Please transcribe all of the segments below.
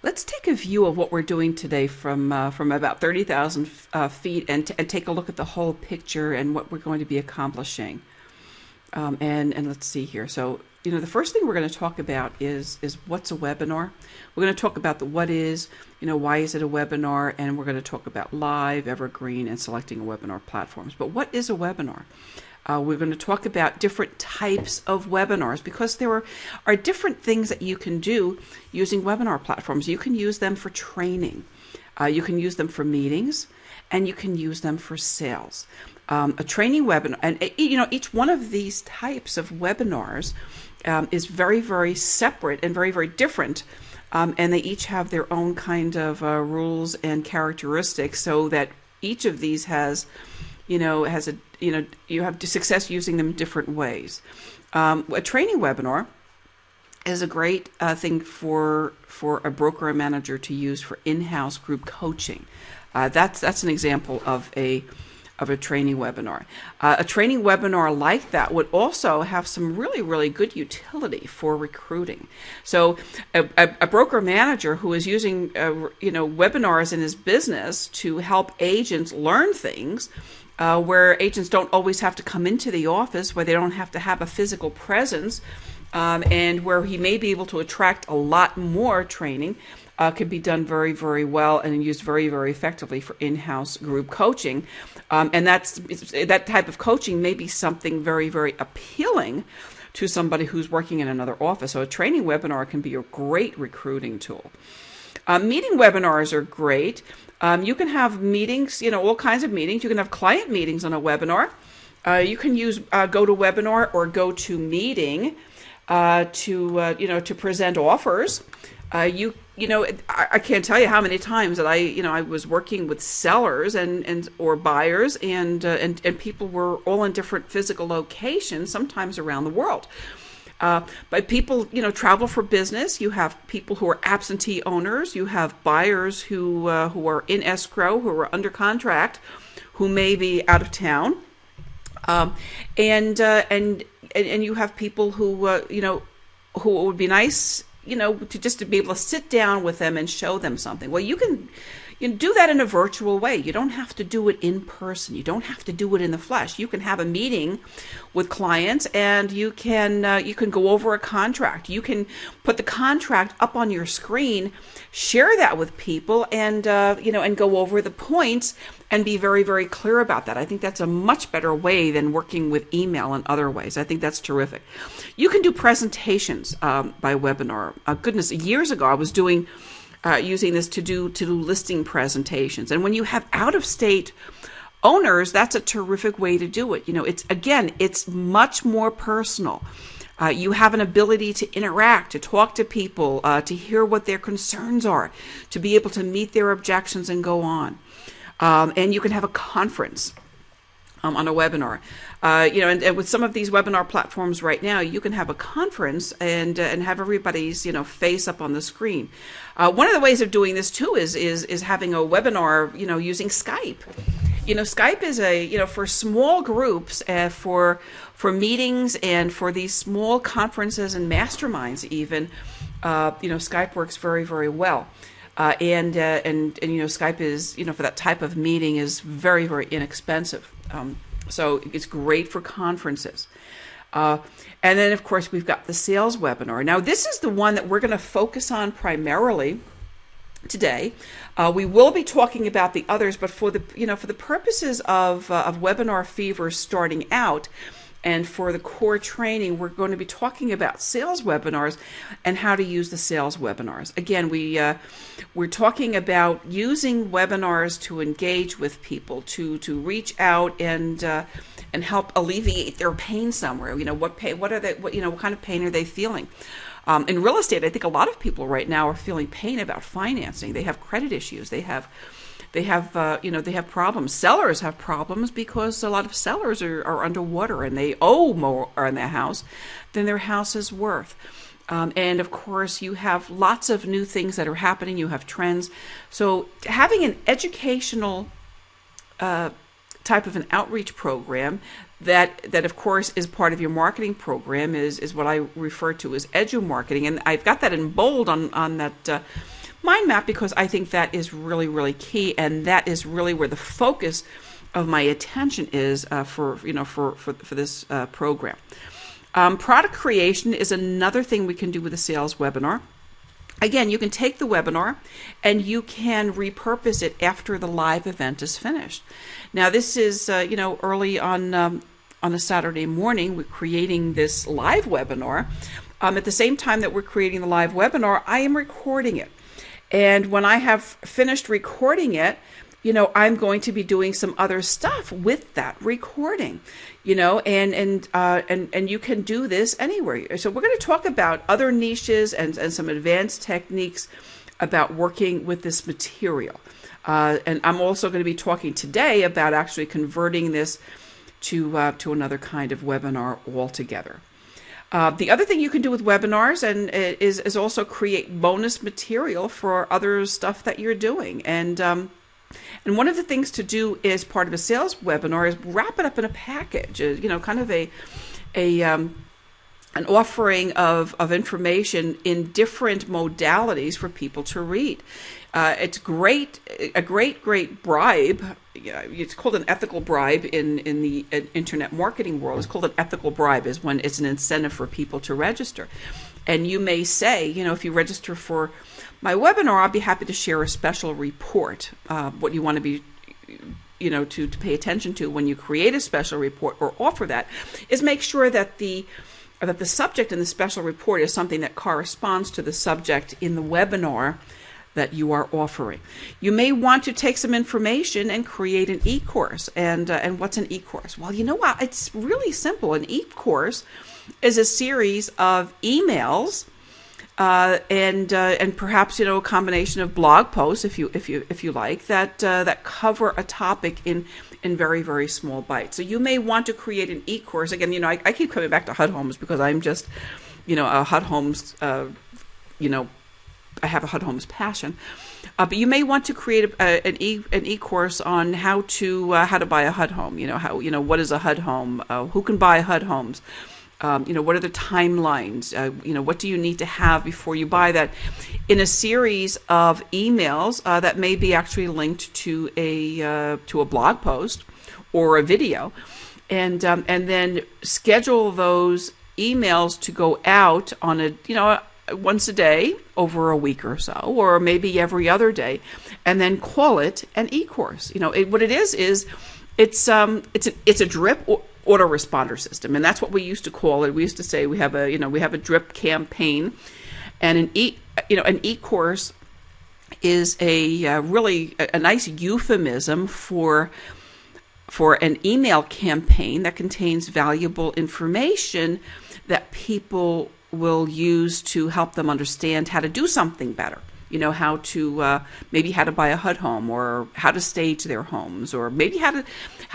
Let's take a view of what we're doing today from about 30,000 feet and take a look at the whole picture and what we're going to be accomplishing. And let's see here. So, the first thing we're going to talk about is what's a webinar. We're going to talk about the what is, why is it a webinar, and we're going to talk about live, evergreen, and selecting webinar platforms. But what is a webinar? We're going to talk about different types of webinars because there are different things that you can do using webinar platforms. You can use them for training, you can use them for meetings, and you can use them for sales. A training webinar, and each one of these types of webinars is very, very separate and very, very different. And they each have their own kind of rules and characteristics, so that each of these has you have success using them different ways. A training webinar is a great thing for a broker or manager to use for in-house group coaching. That's an example of a training webinar. A training webinar like that would also have some really, really good utility for recruiting. So a broker manager who is using webinars in his business to help agents learn things, where agents don't always have to come into the office, where they don't have to have a physical presence, and where he may be able to attract a lot more training, can be done very, very well and used very, very effectively for in-house group coaching. And that type of coaching may be something very, very appealing to somebody who's working in another office. So a training webinar can be a great recruiting tool. Meeting webinars are great. You can have meetings, all kinds of meetings. You can have client meetings on a webinar. You can use GoToWebinar or GoToMeeting to present offers. I can't tell you how many times that I was working with sellers and or buyers and people were all in different physical locations, sometimes around the world. But people, travel for business. You have people who are absentee owners. You have buyers who are in escrow, who are under contract, who may be out of town, and you have people who who it would be nice, to be able to sit down with them and show them something. Well, you can do that in a virtual way. You don't have to do it in person. You don't have to do it in the flesh. You can have a meeting with clients, and you can go over a contract. You can put the contract up on your screen, share that with people, and and go over the points and be very, very clear about that. I think that's a much better way than working with email and other ways. I think that's terrific. You can do presentations by webinar. Goodness, years ago I was doing using this to do listing presentations. And when you have out-of-state owners, that's a terrific way to do it. It's much more personal. You have an ability to interact, to talk to people, to hear what their concerns are, to be able to meet their objections and go on. And you can have a conference on a webinar. And with some of these webinar platforms right now, you can have a conference and have everybody's face up on the screen. One of the ways of doing this too is having a webinar using Skype. Skype is for small groups, for meetings and for these small conferences and masterminds even. Skype works very, very well. And Skype is for that type of meeting is very, very inexpensive. So it's great for conferences. And then, of course, we've got the sales webinar. Now, this is the one that we're going to focus on primarily today. We will be talking about the others, but for the purposes of Webinar Fever starting out, and for the core training, we're going to be talking about sales webinars and how to use the sales webinars. Again, we're talking about using webinars to engage with people, to reach out and help alleviate their pain somewhere. What kind of pain are they feeling? In real estate, I think a lot of people right now are feeling pain about financing. They have credit issues. They have problems. Sellers have problems because a lot of sellers are underwater and they owe more on their house than their house is worth. And of course, you have lots of new things that are happening. You have trends. So having an educational type of an outreach program that of course is part of your marketing program is what I refer to as edu marketing. And I've got that in bold on that mind map because I think that is really, really key, and that is really where the focus of my attention is for this program. Product creation is another thing we can do with a sales webinar. Again, you can take the webinar and you can repurpose it after the live event is finished. Now, this is early on a Saturday morning. We're creating this live webinar. At the same time that we're creating the live webinar, I am recording it. And when I have finished recording it, I'm going to be doing some other stuff with that recording, and you can do this anywhere. So we're going to talk about other niches and some advanced techniques about working with this material. And I'm also going to be talking today about actually converting this to another kind of webinar altogether. The other thing you can do with webinars is also create bonus material for other stuff that you're doing. And one of the things to do as part of a sales webinar is wrap it up in a package, kind of an offering of information in different modalities for people to read. It's a great bribe. It's called an ethical bribe in the internet marketing world. It's called an ethical bribe is when it's an incentive for people to register. And you may say, if you register for my webinar, I'll be happy to share a special report. What you want to be, to pay attention to when you create a special report or offer that is make sure that the subject in the special report is something that corresponds to the subject in the webinar that you are offering. You may want to take some information and create an e-course. And what's an e-course? Well, you know what? It's really simple. An e-course is a series of emails and perhaps a combination of blog posts, if you like, that cover a topic in very, very small bites. So you may want to create an e-course. Again, I keep coming back to HUD Homes because I'm just a HUD Homes I have a HUD Homes passion. But you may want to create an e-course on how to buy a HUD home. What is a HUD home? Who can buy HUD homes? What are the timelines? What do you need to have before you buy that? In a series of emails that may be actually linked to a blog post or a video, and then schedule those emails to go out on once a day over a week or so, or maybe every other day, and then call it an e-course. What it is it's a drip autoresponder system, and that's what we used to call it. We used to say we have a drip campaign, and an e-course is really a nice euphemism for an email campaign that contains valuable information that people will use to help them understand how to do something better. How to maybe how to buy a HUD home, or how to stage their homes, or maybe how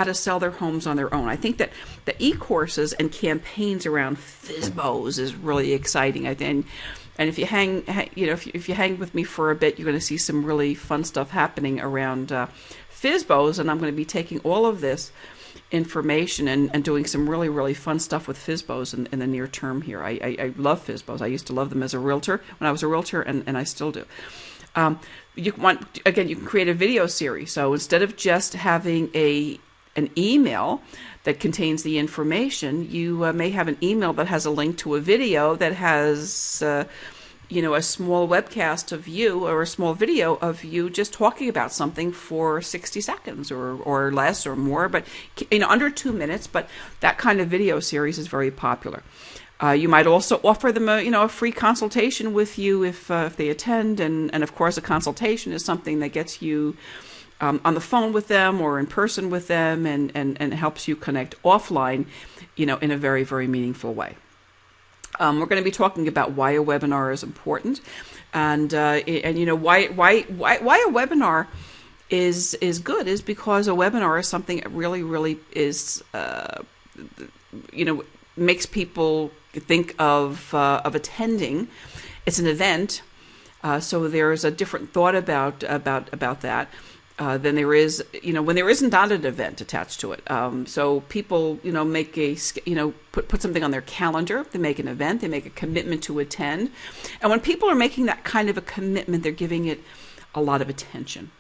to sell their homes on their own. I think that the e-courses and campaigns around FSBOs is really exciting. And if you if you hang with me for a bit, you're going to see some really fun stuff happening around FSBOs, and I'm going to be taking all of this information and doing some really, really fun stuff with FSBOs in the near term here. I love FSBOs. I used to love them as a realtor when I was a realtor, and I still do. You can create a video series. So instead of just having an email that contains the information, you may have an email that has a link to a video that has a small webcast of you, or a small video of you just talking about something for 60 seconds or less or more, but under 2 minutes. But that kind of video series is very popular. You might also offer them a free consultation with you if they attend, and of course a consultation is something that gets you on the phone with them or in person with them, and helps you connect offline in a very, very meaningful way. We're going to be talking about why a webinar is important, and why a webinar is good is because a webinar is something that really, really is makes people think of attending. It's an event, so there's a different thought about that. than there is, when there isn't not an event attached to it. So people, make put something on their calendar. They make an event. They make a commitment to attend. And when people are making that kind of a commitment, they're giving it a lot of attention.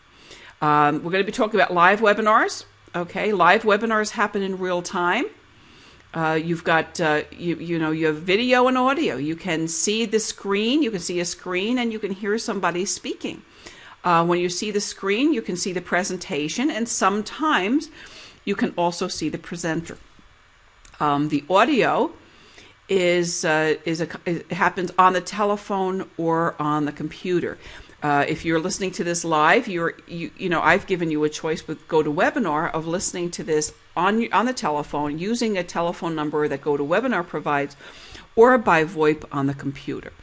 We're going to be talking about live webinars. Okay, live webinars happen in real time. You've got, you have video and audio. You can see the screen. You can see a screen, and you can hear somebody speaking. When you see the screen, you can see the presentation, and sometimes you can also see the presenter. The audio it happens on the telephone or on the computer. If you're listening to this live, I've given you a choice with GoToWebinar of listening to this on the telephone using a telephone number that GoToWebinar provides, or by VoIP on the computer.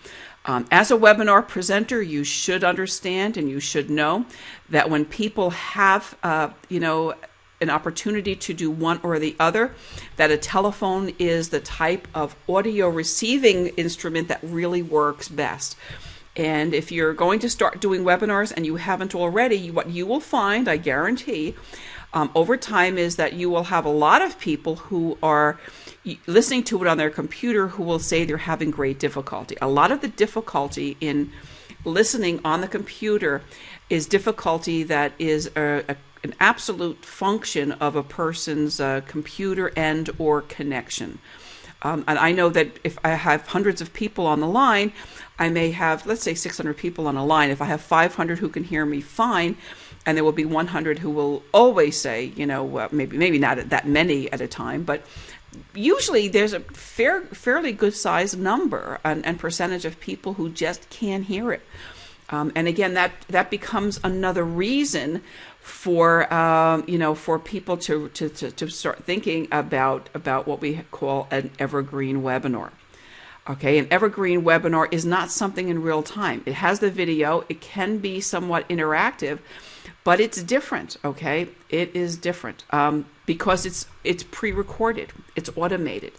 As a webinar presenter, you should understand and you should know that when people have, an opportunity to do one or the other, that a telephone is the type of audio receiving instrument that really works best. And if you're going to start doing webinars and you haven't already, what you will find, I guarantee, over time is that you will have a lot of people who are listening to it on their computer who will say they're having great difficulty. A lot of the difficulty in listening on the computer is difficulty that is an absolute function of a person's computer and or connection. And I know that if I have hundreds of people on the line, I may have, let's say 600 people on a line. If I have 500 who can hear me fine, and there will be 100 who will always say, maybe not that many at a time, but usually there's a fairly good sized number and percentage of people who just can't hear it. And again, that becomes another reason for for people to start thinking about what we call an evergreen webinar. Okay, an evergreen webinar is not something in real time. It has the video. It can be somewhat interactive, but it's different. Okay, it is different because it's pre-recorded. It's automated.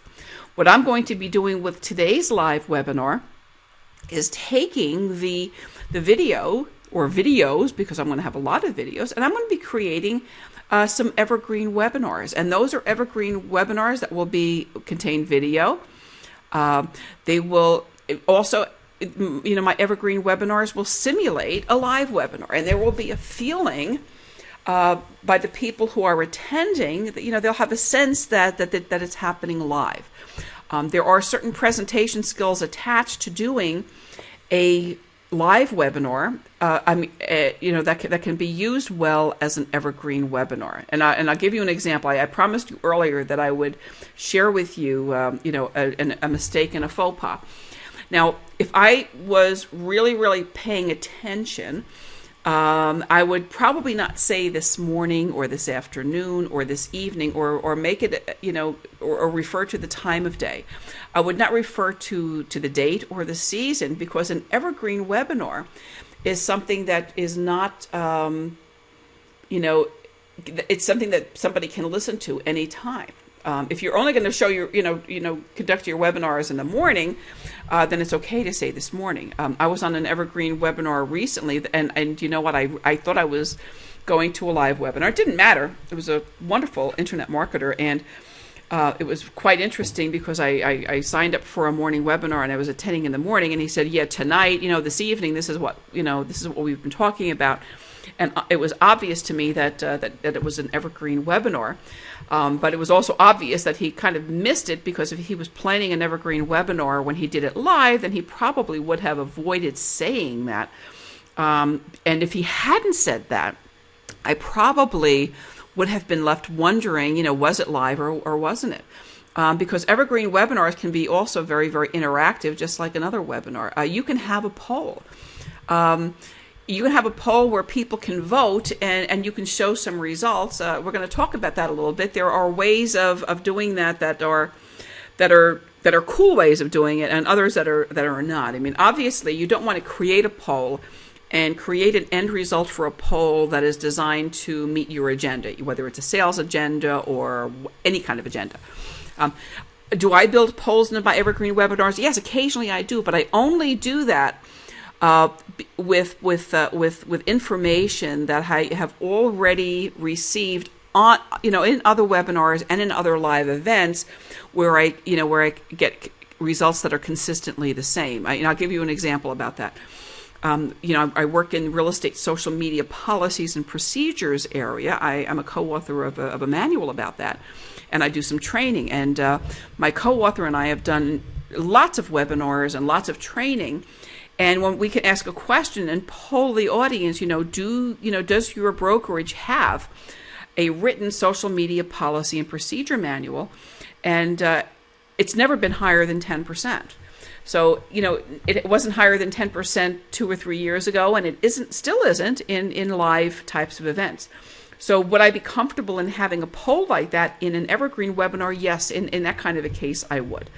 What I'm going to be doing with today's live webinar is taking the video or videos, because I'm going to have a lot of videos, and I'm going to be creating some evergreen webinars. And those are evergreen webinars that will contain video. They will also, my evergreen webinars will simulate a live webinar, and there will be a feeling by the people who are attending that, they'll have a sense that it's happening live. There are certain presentation skills attached to doing a live webinar, that can be used well as an evergreen webinar. And I'll give you an example. I promised you earlier that I would share with you, a mistake and a faux pas. Now, if I was really, really paying attention, I would probably not say this morning or this afternoon or this evening or make it, or refer to the time of day. I would not refer to the date or the season, because an evergreen webinar is something that is not, it's something that somebody can listen to anytime. If you're only going to show conduct your webinars in the morning, then it's okay to say this morning. I was on an evergreen webinar recently, and you know what? I thought I was going to a live webinar. It didn't matter. It was a wonderful internet marketer, and it was quite interesting because I signed up for a morning webinar and I was attending in the morning, and he said, "Yeah, tonight, this evening, this is what we've been talking about." And it was obvious to me that it was an evergreen webinar, but it was also obvious that he kind of missed it, because if he was planning an evergreen webinar when he did it live, then he probably would have avoided saying that. And if he hadn't said that, I probably would have been left wondering, was it live or wasn't it? Because evergreen webinars can be also very, very interactive, just like another webinar. You can have a poll. You can have a poll where people can vote, and you can show some results. We're going to talk about that a little bit. There are ways of doing that are cool ways of doing it, and others that are not. I mean, obviously, you don't want to create a poll and create an end result for a poll that is designed to meet your agenda, whether it's a sales agenda or any kind of agenda. Do I build polls into my evergreen webinars? Yes, occasionally I do, but I only do that with information that I have already received on, in other webinars and in other live events, where I get results that are consistently the same. I'll give you an example about that. I work in real estate social media policies and procedures area. I'm a co-author of a manual about that, and I do some training. And my co-author and I have done lots of webinars and lots of training. And when we can ask a question and poll the audience, does your brokerage have a written social media policy and procedure manual? And it's never been higher than 10%. So, it wasn't higher than 10% 2 or 3 years ago, and it still isn't in live types of events. So would I be comfortable in having a poll like that in an evergreen webinar? Yes, in that kind of a case, I would.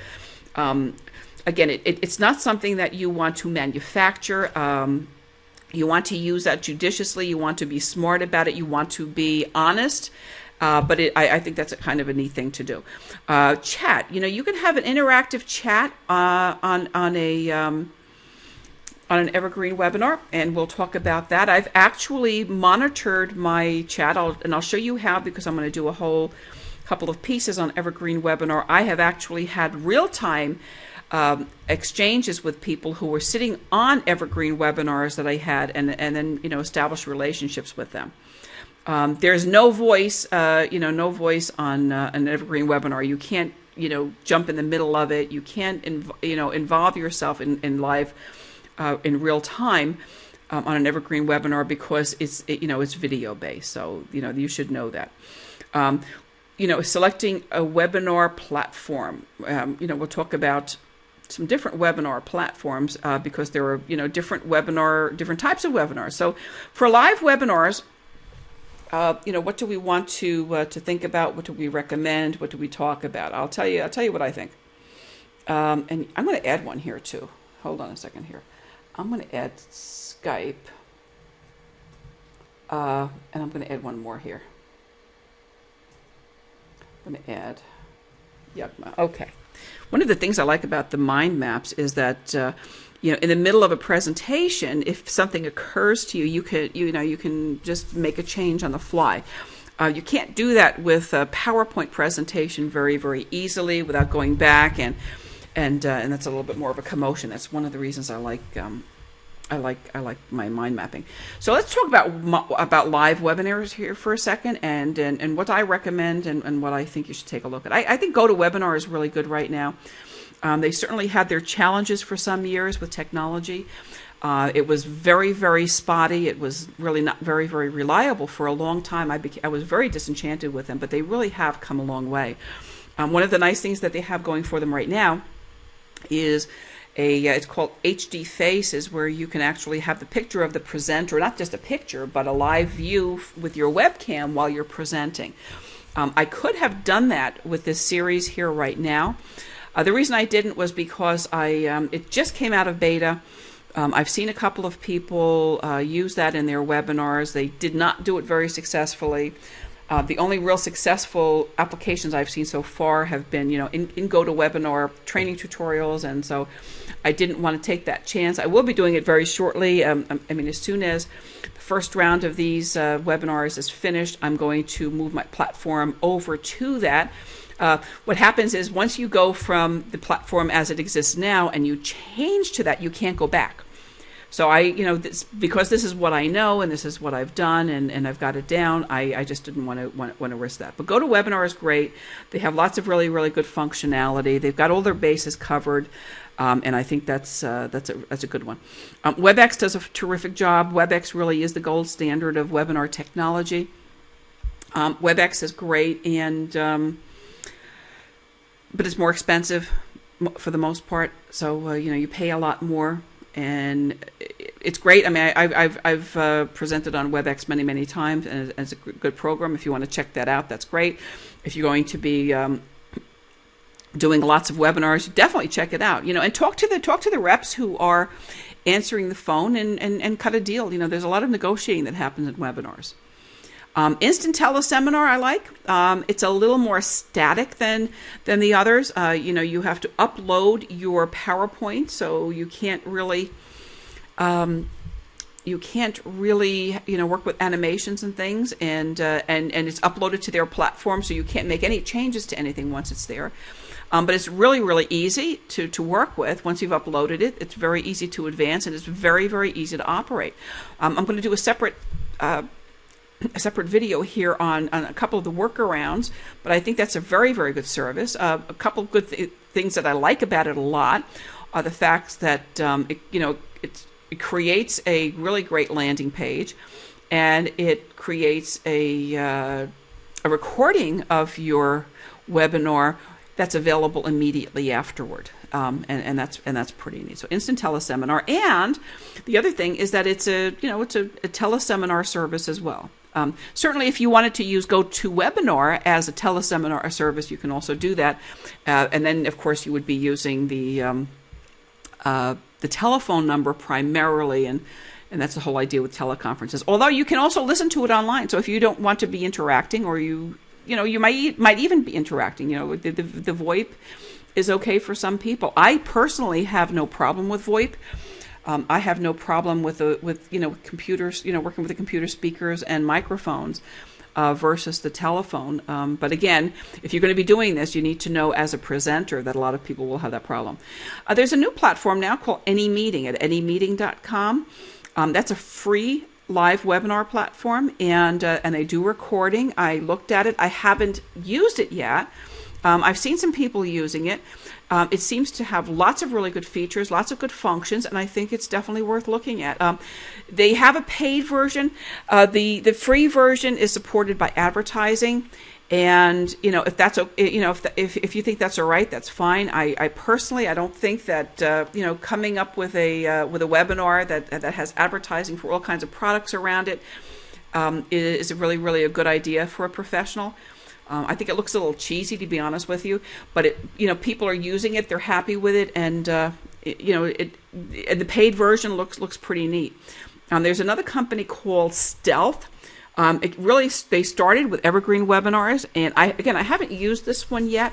Again, it's not something that you want to manufacture. You want to use that judiciously. You want to be smart about it. You want to be honest. But I think that's a kind of a neat thing to do. Chat, you can have an interactive chat on an evergreen webinar, and we'll talk about that. I've actually monitored my chat, and I'll show you how, because I'm going to do a whole couple of pieces on evergreen webinar. I have actually had real-time exchanges with people who were sitting on evergreen webinars that I had, and then establish relationships with them. There's no voice, no voice on an evergreen webinar. You can't, jump in the middle of it. You can't, involve yourself in live, in real time, on an evergreen webinar, because it's video based. So, you should know that. Selecting a webinar platform. We'll talk about some different webinar platforms because there are, different types of webinars. So for live webinars, what do we want to think about? What do we recommend? What do we talk about? I'll tell you what I think. And I'm going to add one here too. Hold on a second here. I'm going to add Skype. And I'm going to add one more here. I'm going to add Yugma. Okay. One of the things I like about the mind maps is that in the middle of a presentation, if something occurs to you, you can just make a change on the fly. You can't do that with a PowerPoint presentation very, very easily without going back, and that's a little bit more of a commotion. That's one of the reasons I like my mind mapping. So let's talk about live webinars here for a second, and what I recommend and what I think you should take a look at. I think GoToWebinar is really good right now. They certainly had their challenges for some years with technology. It was very, very spotty. It was really not very, very reliable for a long time. I was very disenchanted with them, but they really have come a long way. One of the nice things that they have going for them right now is it's called HD Faces, where you can actually have the picture of the presenter, not just a picture, but a live view with your webcam while you're presenting. I could have done that with this series here right now. The reason I didn't was because it just came out of beta. I've seen a couple of people use that in their webinars. They did not do it very successfully. The only real successful applications I've seen so far have been, in GoToWebinar training tutorials, and so I didn't want to take that chance. I will be doing it very shortly. As soon as the first round of these webinars is finished, I'm going to move my platform over to that. What happens is once you go from the platform as it exists now and you change to that, you can't go back. So because this is what I know and this is what I've done and I've got it down, I just didn't want to risk that. But GoToWebinar is great. They have lots of really, really good functionality. They've got all their bases covered, and I think that's a good one. WebEx does a terrific job. WebEx really is the gold standard of webinar technology. WebEx is great, but it's more expensive for the most part. So you pay a lot more. And it's great. I've presented on WebEx many times, and it's a good program. If you want to check that out, that's great. If you're going to be doing lots of webinars, definitely check it out. And talk to the reps who are answering the phone and cut a deal. There's a lot of negotiating that happens in webinars. Instant Teleseminar I like. It's a little more static than the others. You have to upload your PowerPoint, so you can't really you can't really, work with animations and things, and it's uploaded to their platform, so you can't make any changes to anything once it's there. But it's really, really easy to work with once you've uploaded it. It's very easy to advance, and it's very, very easy to operate. I'm going to do a separate video here on a couple of the workarounds, but I think that's a very, very good service. A couple of good things that I like about it a lot are the fact that it creates a really great landing page, and it creates a recording of your webinar that's available immediately afterward, and that's pretty neat. So instant teleseminar, and the other thing is that it's a teleseminar service as well. Certainly, if you wanted to use GoToWebinar as a teleseminar service, you can also do that, and then of course you would be using the telephone number primarily, and that's the whole idea with teleconferences. Although you can also listen to it online. So if you don't want to be interacting, or you might even be interacting. The VoIP is okay for some people. I personally have no problem with VoIP. I have no problem with computers, working with the computer speakers and microphones versus the telephone. But again, if you're going to be doing this, you need to know as a presenter that a lot of people will have that problem. There's a new platform now called AnyMeeting at anymeeting.com. That's a free live webinar platform, and they do recording. I looked at it. I haven't used it yet. I've seen some people using it. It seems to have lots of really good features, lots of good functions, and I think it's definitely worth looking at. They have a paid version. The free version is supported by advertising, and if that's if you think that's all right, that's fine. I personally, I don't think that coming up with a webinar that has advertising for all kinds of products around it is really, really a good idea for a professional. I think it looks a little cheesy, to be honest with you, but people are using it, they're happy with it, and the paid version looks pretty neat. There's another company called Stealth. They started with Evergreen Webinars, and I haven't used this one yet.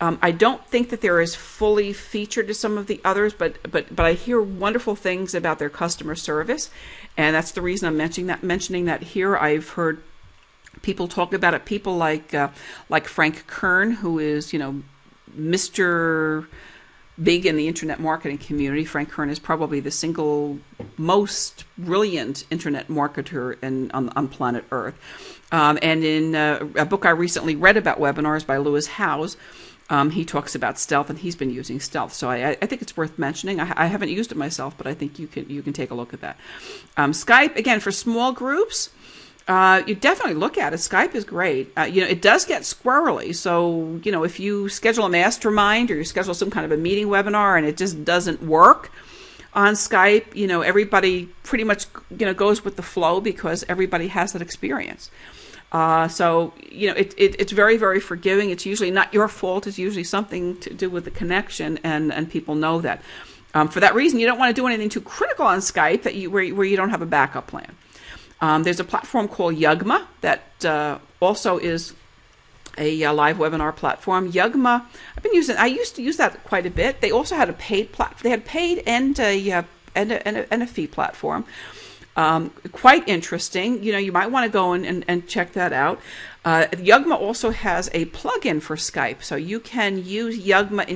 I don't think that they're as fully featured as some of the others, but I hear wonderful things about their customer service, and that's the reason I'm mentioning that here. I've heard people talk about it. People like Frank Kern, who is Mr. Big in the internet marketing community. Frank Kern is probably the single most brilliant internet marketer on planet Earth. And in a book I recently read about webinars by Lewis Howes, he talks about Stealth, and he's been using Stealth. So I think it's worth mentioning. I haven't used it myself, but I think you can take a look at that. Skype, again, for small groups. You definitely look at it. Skype is great. It does get squirrely. So, if you schedule a mastermind or you schedule some kind of a meeting webinar and it just doesn't work on Skype, everybody pretty much, goes with the flow because everybody has that experience. So, it's very, very forgiving. It's usually not your fault. It's usually something to do with the connection, and people know that. For that reason, you don't want to do anything too critical on Skype where you don't have a backup plan. There's a platform called Yugma that also is a live webinar platform. Yugma, I used to use that quite a bit. They also had a paid platform. They had paid and a fee platform. Quite interesting. You might want to go and check that out. Yugma also has a plugin for Skype, so you can use Yugma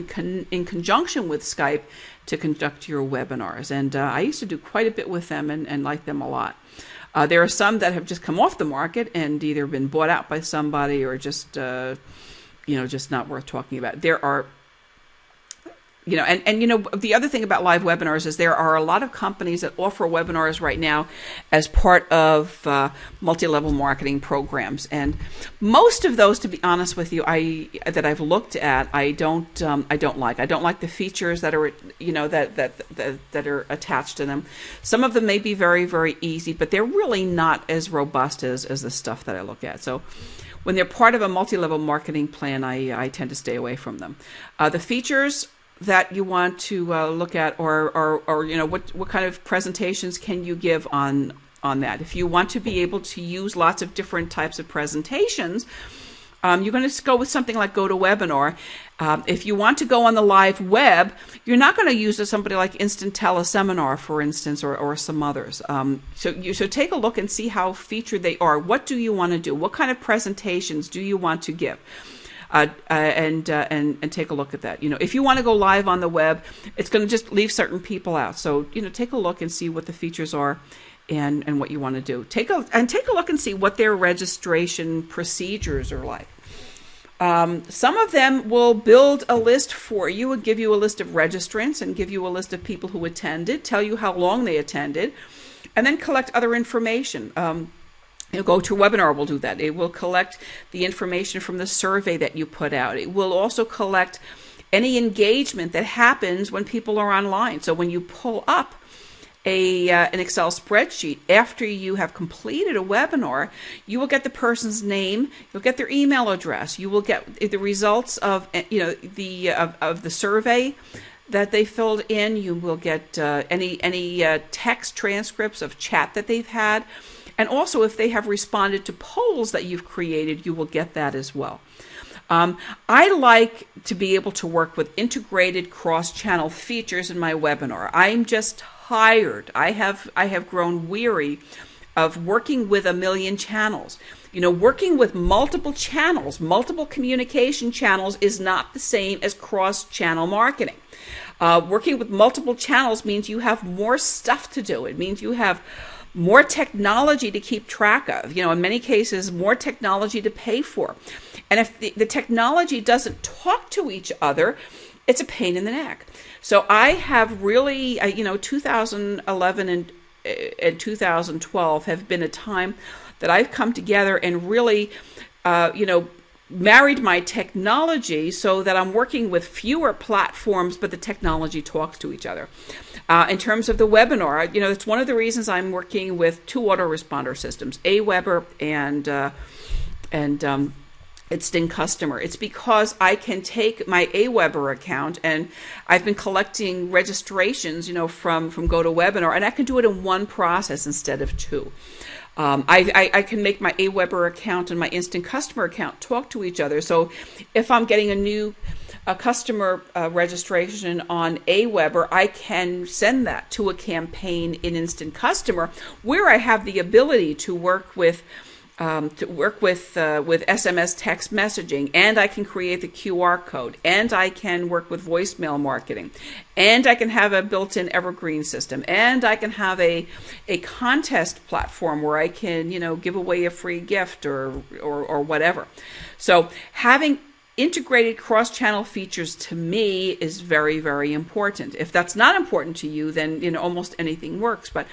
in conjunction with Skype to conduct your webinars. And I used to do quite a bit with them and like them a lot. There are some that have just come off the market and either been bought out by somebody or just not worth talking about. There are, the other thing about live webinars is there are a lot of companies that offer webinars right now as part of multi-level marketing programs, and most of those, to be honest with you, that I've looked at, I don't like. I don't like the features that are that are attached to them. Some of them may be very, very easy, but they're really not as robust as the stuff that I look at. So when they're part of a multi-level marketing plan, I tend to stay away from them. The features that you want to look at, or what kind of presentations can you give on that? If you want to be able to use lots of different types of presentations, you're going to go with something like GoToWebinar. If you want to go on the live web, you're not going to use somebody like Instant Teleseminar, for instance, or some others. So take a look and see how featured they are. What do you want to do? What kind of presentations do you want to give? And take a look at that. If you want to go live on the web, it's going to just leave certain people out. So take a look and see what the features are, and what you want to do. Take a look and see what their registration procedures are like. Some of them will build a list for you and give you a list of registrants and give you a list of people who attended, tell you how long they attended, and then collect other information. GoToWebinar will do that. It will collect the information from the survey that you put out. It will also collect any engagement that happens when people are online. So when you pull up an Excel spreadsheet after you have completed a webinar, you will get the person's name, you'll get their email address, you will get the results of the survey that they filled in, you will get any text transcripts of chat that they've had, and also if they have responded to polls that you've created, you will get that as well. I like to be able to work with integrated cross-channel features in my webinar. I'm just tired. I have grown weary of working with a million channels. Working with multiple channels, multiple communication channels is not the same as cross-channel marketing. Working with multiple channels means you have more stuff to do. It means you have more technology to keep track of, in many cases, more technology to pay for. And if the technology doesn't talk to each other, it's a pain in the neck. So I have really, 2011 and 2012 have been a time that I've come together and really, married my technology so that I'm working with fewer platforms, but the technology talks to each other. In terms of the webinar, it's one of the reasons I'm working with two autoresponder systems, Aweber and Instant Customer. It's because I can take my Aweber account, and I've been collecting registrations, from GoToWebinar, and I can do it in one process instead of two. I can make my Aweber account and my Instant Customer account talk to each other. So if I'm getting a new customer registration on Aweber, I can send that to a campaign in Instant Customer, where I have the ability to work with SMS text messaging, and I can create the QR code, and I can work with voicemail marketing, and I can have a built-in evergreen system, and I can have a contest platform where I can give away a free gift or whatever. So having integrated cross-channel features to me is very, very important. If that's not important to you, then almost anything works. But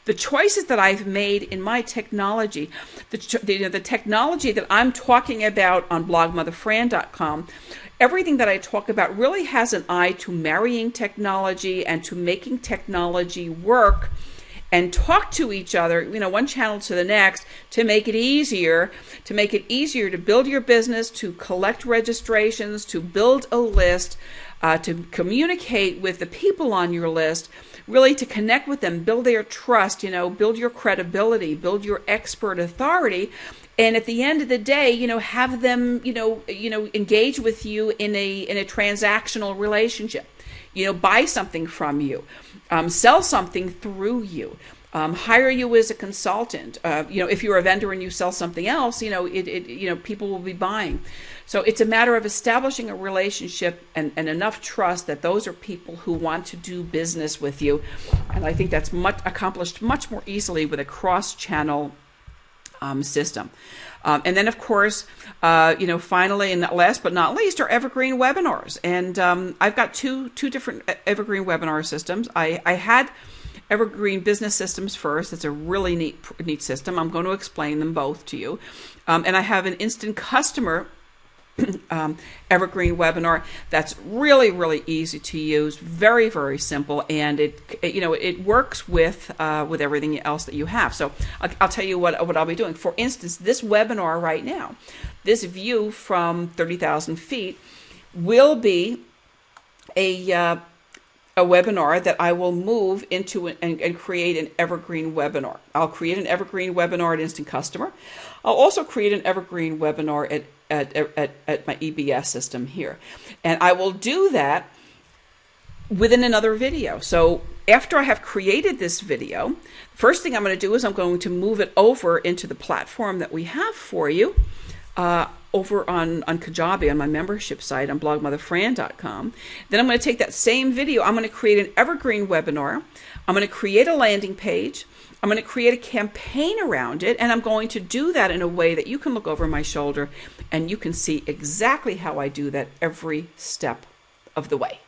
the choices that I've made in my technology, the technology that I'm talking about on blogmotherfran.com, everything that I talk about really has an eye to marrying technology and to making technology work and talk to each other, one channel to the next, to make it easier to build your business, to collect registrations, to build a list, to communicate with the people on your list, really to connect with them, build their trust, build your credibility, build your expert authority. And at the end of the day, have them, engage with you in a transactional relationship, buy something from you. Sell something through you, hire you as a consultant. If you're a vendor and you sell something else, people will be buying. So it's a matter of establishing a relationship and enough trust that those are people who want to do business with you. And I think that's accomplished much more easily with a cross-channel system. And then, of course, finally, and last but not least, are evergreen webinars. And I've got two different evergreen webinar systems. I had Evergreen Business Systems first. It's a really neat system. I'm going to explain them both to you. And I have an Instant Customer evergreen webinar that's really, really easy to use, very, very simple, and it works with everything else that you have. So I'll tell you what I'll be doing. For instance, this webinar right now, this view from 30,000 feet will be a a webinar that I will move into and create an evergreen webinar. I'll create an evergreen webinar at Instant Customer. I'll also create an evergreen webinar at my EBS system here. And I will do that within another video. So after I have created this video, first thing I'm going to do is I'm going to move it over into the platform that we have for you over on Kajabi, on my membership site on blogmotherfran.com. Then I'm going to take that same video, I'm going to create an evergreen webinar, I'm going to create a landing page, I'm going to create a campaign around it, and I'm going to do that in a way that you can look over my shoulder and you can see exactly how I do that every step of the way.